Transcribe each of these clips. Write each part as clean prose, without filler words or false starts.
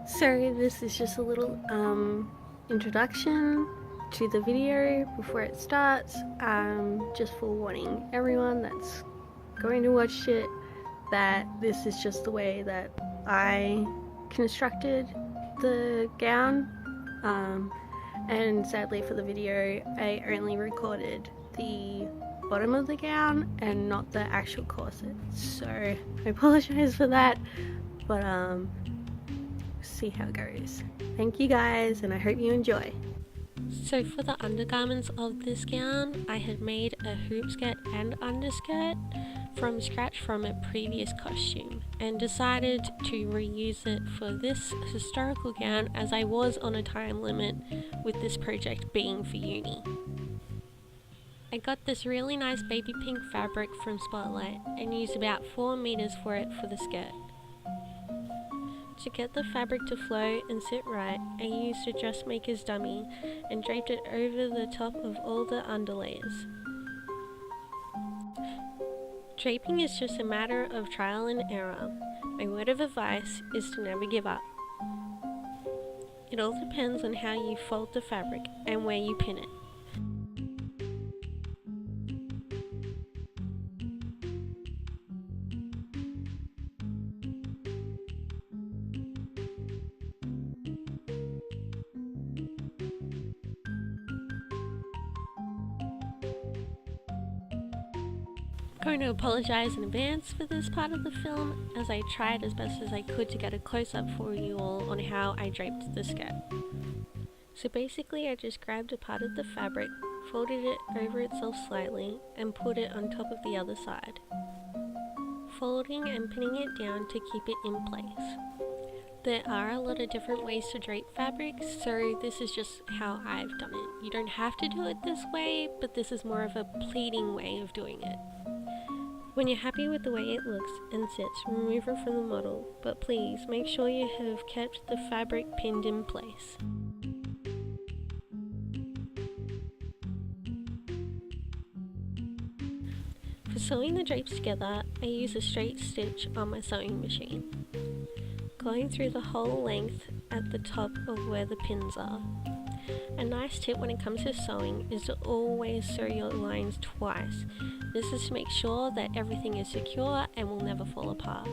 So this is just a little introduction to the video before it starts, just forewarning everyone that's going to watch it that this is just the way that I constructed the gown, and sadly for the video I only recorded the bottom of the gown and not the actual corset, so I apologize for that, but see how it goes. Thank you guys, and I hope you enjoy. So for the undergarments of this gown, I had made a hoop skirt and underskirt from scratch from a previous costume and decided to reuse it for this historical gown as I was on a time limit with this project being for uni. I got this really nice baby pink fabric from Spotlight and used about 4 meters for it for the skirt. To get the fabric to flow and sit right, I used a dressmaker's dummy and draped it over the top of all the underlayers. Draping is just a matter of trial and error. My word of advice is to never give up. It all depends on how you fold the fabric and where you pin it. I'm going to apologise in advance for this part of the film, as I tried as best as I could to get a close-up for you all on how I draped the skirt. So basically I just grabbed a part of the fabric, folded it over itself slightly, and put it on top of the other side, folding and pinning it down to keep it in place. There are a lot of different ways to drape fabrics, so this is just how I've done it. You don't have to do it this way, but this is more of a pleating way of doing it. When you're happy with the way it looks and sits, remove it from the model, but please make sure you have kept the fabric pinned in place. For sewing the drapes together, I use a straight stitch on my sewing machine, going through the whole length at the top of where the pins are. A nice tip when it comes to sewing is to always sew your lines twice. This is to make sure that everything is secure and will never fall apart.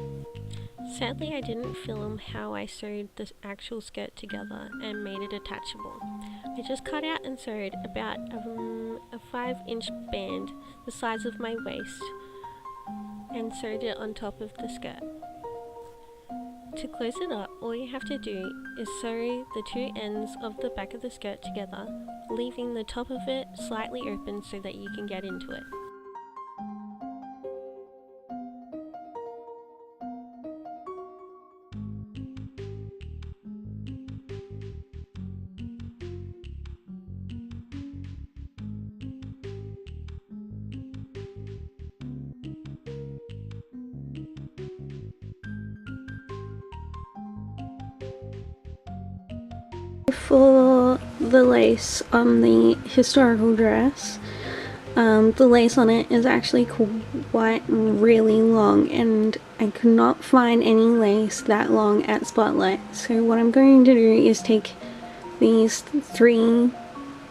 Sadly, I didn't film how I sewed the actual skirt together and made it attachable. I just cut out and sewed about a 5-inch band the size of my waist and sewed it on top of the skirt. To close it up, all you have to do is sew the two ends of the back of the skirt together, leaving the top of it slightly open so that you can get into it. For the lace on the historical dress, the lace on it is actually quite really long, and I could not find any lace that long at Spotlight. So what I'm going to do is take these 3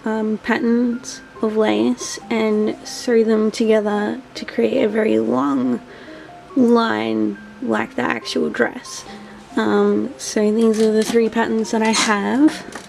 patterns of lace and sew them together to create a very long line like the actual dress. So these are the 3 patterns that I have.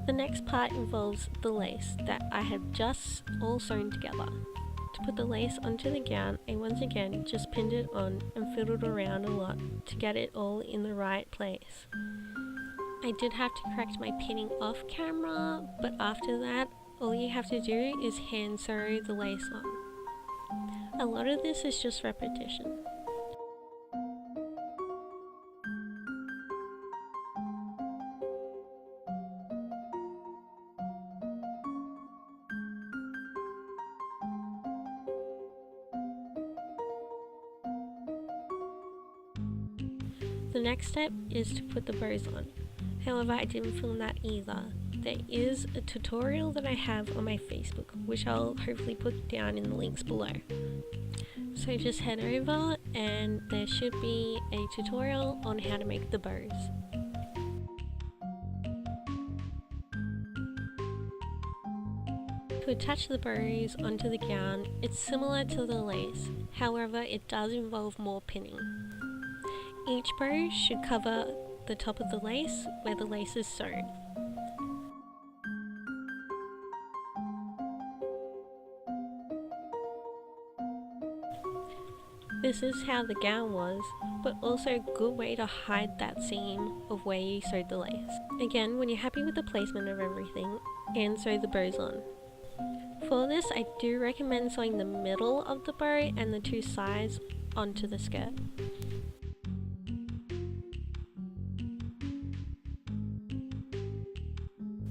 The next part involves the lace that I have just all sewn together. To put the lace onto the gown, I once again just pinned it on and fiddled around a lot to get it all in the right place. I did have to correct my pinning off camera, but after that, all you have to do is hand sew the lace on. A lot of this is just repetition. The next step is to put the bows on. However, I didn't film that either. There is a tutorial that I have on my Facebook, which I'll hopefully put down in the links below. So just head over and there should be a tutorial on how to make the bows. To attach the bows onto the gown, it's similar to the lace, however it does involve more pinning. Each bow should cover the top of the lace where the lace is sewn. This is how the gown was, but also a good way to hide that seam of where you sewed the lace. Again, when you're happy with the placement of everything, and sew the bows on. For this, I do recommend sewing the middle of the bow and the two sides onto the skirt.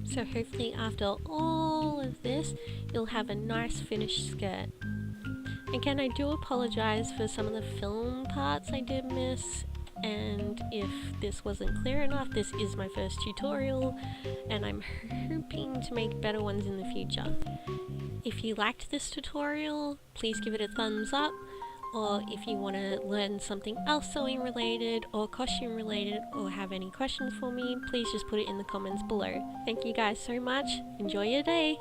So hopefully after all of this, you'll have a nice finished skirt. Again, I do apologise for some of the film parts I did miss, and if this wasn't clear enough, this is my first tutorial and I'm hoping to make better ones in the future. If you liked this tutorial, please give it a thumbs up, or if you want to learn something else sewing related or costume related or have any questions for me, please just put it in the comments below. Thank you guys so much, enjoy your day!